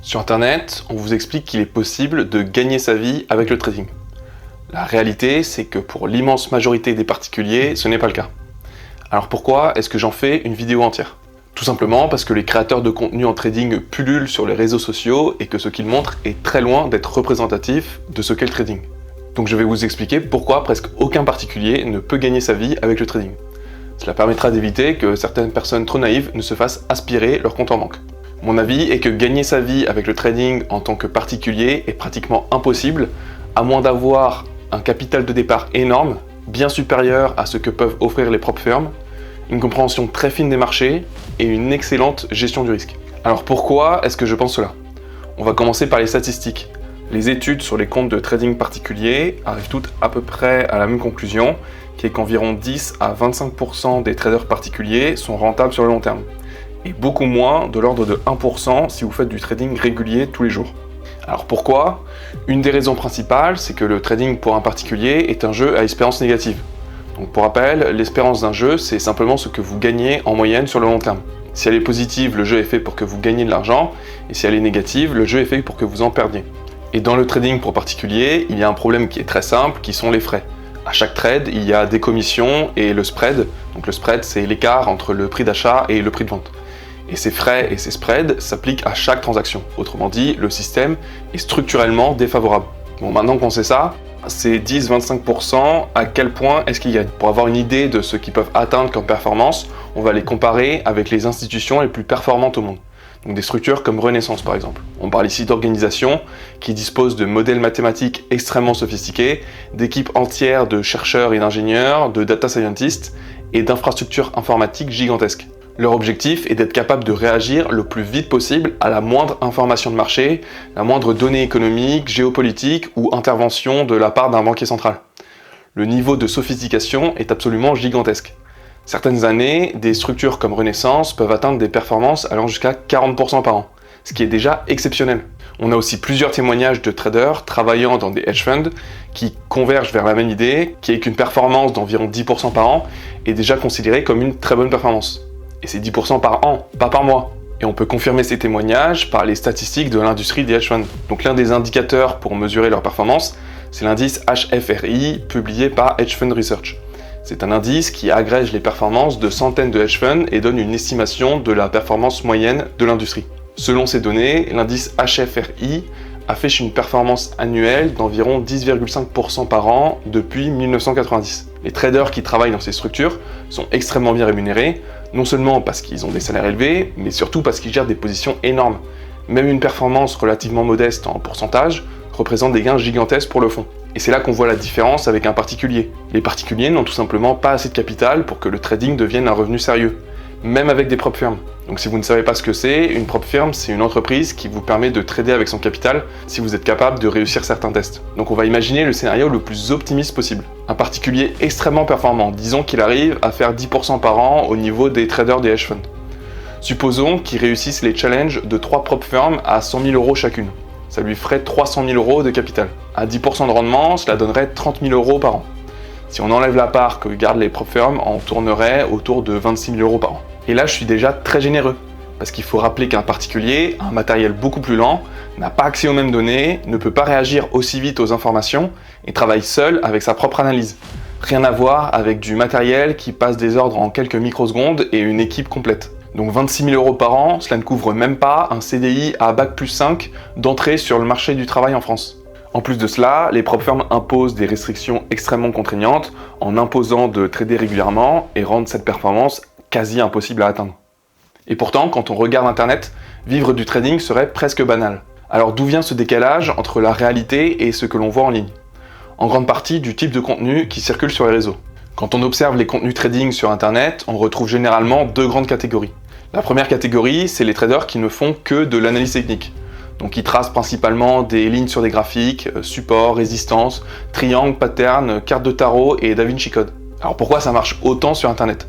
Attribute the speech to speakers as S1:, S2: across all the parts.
S1: Sur Internet, on vous explique qu'il est possible de gagner sa vie avec le trading. La réalité, c'est que pour l'immense majorité des particuliers, ce n'est pas le cas. Alors pourquoi est-ce que j'en fais une vidéo entière ? Tout simplement parce que les créateurs de contenu en trading pullulent sur les réseaux sociaux et que ce qu'ils montrent est très loin d'être représentatif de ce qu'est le trading. Donc je vais vous expliquer pourquoi presque aucun particulier ne peut gagner sa vie avec le trading. Cela permettra d'éviter que certaines personnes trop naïves ne se fassent aspirer leur compte en banque. Mon avis est que gagner sa vie avec le trading en tant que particulier est pratiquement impossible, à moins d'avoir un capital de départ énorme, bien supérieur à ce que peuvent offrir les propres firmes, une compréhension très fine des marchés et une excellente gestion du risque. Alors pourquoi est-ce que je pense cela ? On va commencer par les statistiques. Les études sur les comptes de trading particuliers arrivent toutes à peu près à la même conclusion, qui est qu'environ 10 à 25% des traders particuliers sont rentables sur le long terme, et beaucoup moins, de l'ordre de 1% si vous faites du trading régulier tous les jours. Alors pourquoi ? Une des raisons principales, c'est que le trading pour un particulier est un jeu à espérance négative. Donc pour rappel, l'espérance d'un jeu, c'est simplement ce que vous gagnez en moyenne sur le long terme. Si elle est positive, le jeu est fait pour que vous gagniez de l'argent, et si elle est négative, le jeu est fait pour que vous en perdiez. Et dans le trading pour particulier, il y a un problème qui est très simple, qui sont les frais. À chaque trade, il y a des commissions et le spread. Donc le spread, c'est l'écart entre le prix d'achat et le prix de vente. Et ces frais et ces spreads s'appliquent à chaque transaction. Autrement dit, le système est structurellement défavorable. Bon, maintenant qu'on sait ça, ces 10-25%, à quel point est-ce qu'ils gagnent ? Pour avoir une idée de ce qu'ils peuvent atteindre comme performance, on va les comparer avec les institutions les plus performantes au monde. Donc des structures comme Renaissance par exemple. On parle ici d'organisations qui disposent de modèles mathématiques extrêmement sophistiqués, d'équipes entières de chercheurs et d'ingénieurs, de data scientists et d'infrastructures informatiques gigantesques. Leur objectif est d'être capable de réagir le plus vite possible à la moindre information de marché, la moindre donnée économique, géopolitique ou intervention de la part d'un banquier central. Le niveau de sophistication est absolument gigantesque. Certaines années, des structures comme Renaissance peuvent atteindre des performances allant jusqu'à 40% par an, ce qui est déjà exceptionnel. On a aussi plusieurs témoignages de traders travaillant dans des hedge funds qui convergent vers la même idée, qui est qu'une performance d'environ 10% par an est déjà considérée comme une très bonne performance. Et c'est 10% par an, pas par mois. Et on peut confirmer ces témoignages par les statistiques de l'industrie des hedge funds. Donc l'un des indicateurs pour mesurer leur performance, c'est l'indice HFRI publié par Hedge Fund Research. C'est un indice qui agrège les performances de centaines de hedge funds et donne une estimation de la performance moyenne de l'industrie. Selon ces données, l'indice HFRI affiche une performance annuelle d'environ 10,5% par an depuis 1990. Les traders qui travaillent dans ces structures sont extrêmement bien rémunérés, non seulement parce qu'ils ont des salaires élevés, mais surtout parce qu'ils gèrent des positions énormes. Même une performance relativement modeste en pourcentage représente des gains gigantesques pour le fonds. Et c'est là qu'on voit la différence avec un particulier. Les particuliers n'ont tout simplement pas assez de capital pour que le trading devienne un revenu sérieux, même avec des propres firmes. Donc si vous ne savez pas ce que c'est, une propre firme, c'est une entreprise qui vous permet de trader avec son capital si vous êtes capable de réussir certains tests. Donc on va imaginer le scénario le plus optimiste possible. Un particulier extrêmement performant, disons qu'il arrive à faire 10% par an au niveau des traders des hedge funds. Supposons qu'il réussisse les challenges de 3 propres firmes à 100 000 € chacune. Ça lui ferait 300 000 € de capital. À 10% de rendement, cela donnerait 30 000 € par an. Si on enlève la part que gardent les propres firmes, on tournerait autour de 26 000 € par an. Et là, je suis déjà très généreux, parce qu'il faut rappeler qu'un particulier a un matériel beaucoup plus lent, n'a pas accès aux mêmes données, ne peut pas réagir aussi vite aux informations et travaille seul avec sa propre analyse. Rien à voir avec du matériel qui passe des ordres en quelques microsecondes et une équipe complète. Donc 26 000 € par an, cela ne couvre même pas un CDI à Bac+5 d'entrée sur le marché du travail en France. En plus de cela, les propres firmes imposent des restrictions extrêmement contraignantes en imposant de trader régulièrement et rendent cette performance quasi impossible à atteindre. Et pourtant, quand on regarde Internet, vivre du trading serait presque banal. Alors d'où vient ce décalage entre la réalité et ce que l'on voit en ligne ? En grande partie du type de contenu qui circule sur les réseaux. Quand on observe les contenus trading sur Internet, on retrouve généralement 2 grandes catégories. La première catégorie, c'est les traders qui ne font que de l'analyse technique. Donc ils tracent principalement des lignes sur des graphiques, support, résistance, triangle, pattern, carte de tarot et Da Vinci Code. Alors pourquoi ça marche autant sur Internet ?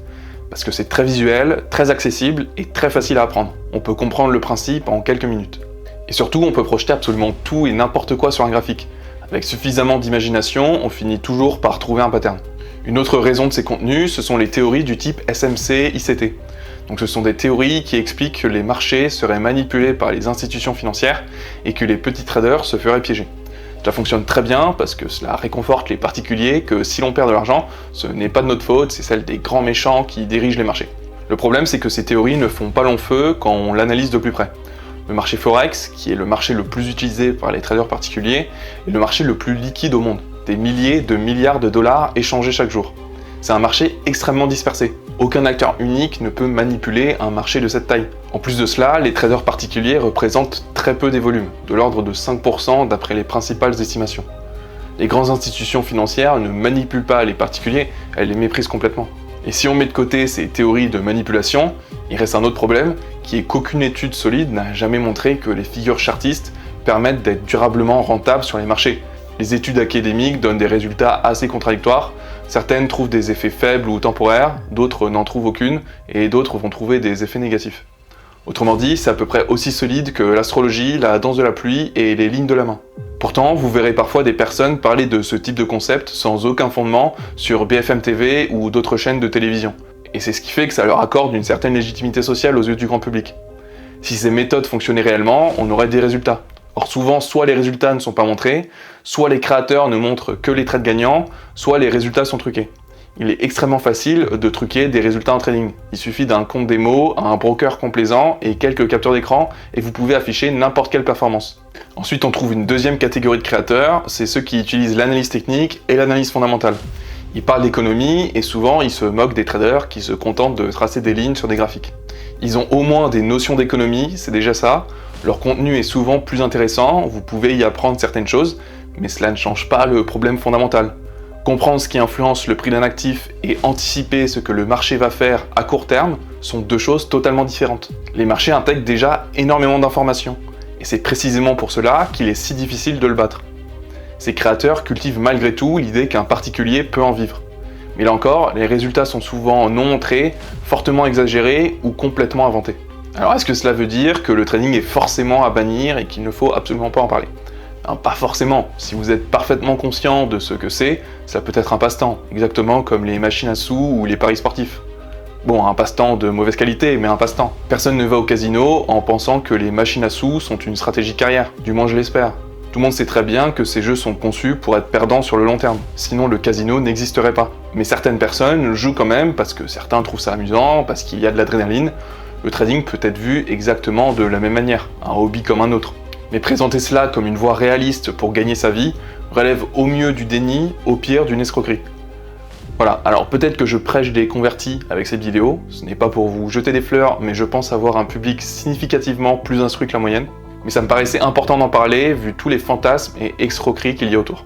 S1: Parce que c'est très visuel, très accessible et très facile à apprendre. On peut comprendre le principe en quelques minutes. Et surtout, on peut projeter absolument tout et n'importe quoi sur un graphique. Avec suffisamment d'imagination, on finit toujours par trouver un pattern. Une autre raison de ces contenus, ce sont les théories du type SMC-ICT. Donc ce sont des théories qui expliquent que les marchés seraient manipulés par les institutions financières et que les petits traders se feraient piéger. Cela fonctionne très bien parce que cela réconforte les particuliers que si l'on perd de l'argent, ce n'est pas de notre faute, c'est celle des grands méchants qui dirigent les marchés. Le problème, c'est que ces théories ne font pas long feu quand on l'analyse de plus près. Le marché Forex, qui est le marché le plus utilisé par les traders particuliers, est le marché le plus liquide au monde. Des milliers de milliards de dollars échangés chaque jour. C'est un marché extrêmement dispersé. Aucun acteur unique ne peut manipuler un marché de cette taille. En plus de cela, les traders particuliers représentent très peu des volumes, de l'ordre de 5% d'après les principales estimations. Les grandes institutions financières ne manipulent pas les particuliers, elles les méprisent complètement. Et si on met de côté ces théories de manipulation, il reste un autre problème, qui est qu'aucune étude solide n'a jamais montré que les figures chartistes permettent d'être durablement rentables sur les marchés. Les études académiques donnent des résultats assez contradictoires. Certaines trouvent des effets faibles ou temporaires, d'autres n'en trouvent aucune, et d'autres vont trouver des effets négatifs. Autrement dit, c'est à peu près aussi solide que l'astrologie, la danse de la pluie et les lignes de la main. Pourtant, vous verrez parfois des personnes parler de ce type de concept sans aucun fondement sur BFM TV ou d'autres chaînes de télévision. Et c'est ce qui fait que ça leur accorde une certaine légitimité sociale aux yeux du grand public. Si ces méthodes fonctionnaient réellement, on aurait des résultats. Or souvent, soit les résultats ne sont pas montrés, soit les créateurs ne montrent que les trades gagnants, soit les résultats sont truqués. Il est extrêmement facile de truquer des résultats en trading. Il suffit d'un compte démo, un broker complaisant et quelques captures d'écran et vous pouvez afficher n'importe quelle performance. Ensuite, on trouve une deuxième catégorie de créateurs, c'est ceux qui utilisent l'analyse technique et l'analyse fondamentale. Ils parlent d'économie et souvent ils se moquent des traders qui se contentent de tracer des lignes sur des graphiques. Ils ont au moins des notions d'économie, c'est déjà ça. Leur contenu est souvent plus intéressant, vous pouvez y apprendre certaines choses, mais cela ne change pas le problème fondamental. Comprendre ce qui influence le prix d'un actif et anticiper ce que le marché va faire à court terme sont deux choses totalement différentes. Les marchés intègrent déjà énormément d'informations, et c'est précisément pour cela qu'il est si difficile de le battre. Ces créateurs cultivent malgré tout l'idée qu'un particulier peut en vivre. Mais là encore, les résultats sont souvent non montrés, fortement exagérés ou complètement inventés. Alors est-ce que cela veut dire que le trading est forcément à bannir et qu'il ne faut absolument pas en parler ? Pas forcément. Si vous êtes parfaitement conscient de ce que c'est, ça peut être un passe-temps, exactement comme les machines à sous ou les paris sportifs. Bon, un passe-temps de mauvaise qualité, mais un passe-temps. Personne ne va au casino en pensant que les machines à sous sont une stratégie de carrière, du moins je l'espère. Tout le monde sait très bien que ces jeux sont conçus pour être perdants sur le long terme, sinon le casino n'existerait pas. Mais certaines personnes jouent quand même parce que certains trouvent ça amusant, parce qu'il y a de l'adrénaline. Le trading peut être vu exactement de la même manière, un hobby comme un autre. Mais présenter cela comme une voie réaliste pour gagner sa vie relève au mieux du déni, au pire d'une escroquerie. Voilà, alors peut-être que je prêche des convertis avec cette vidéo, ce n'est pas pour vous jeter des fleurs, mais je pense avoir un public significativement plus instruit que la moyenne. Mais ça me paraissait important d'en parler vu tous les fantasmes et escroqueries qu'il y a autour.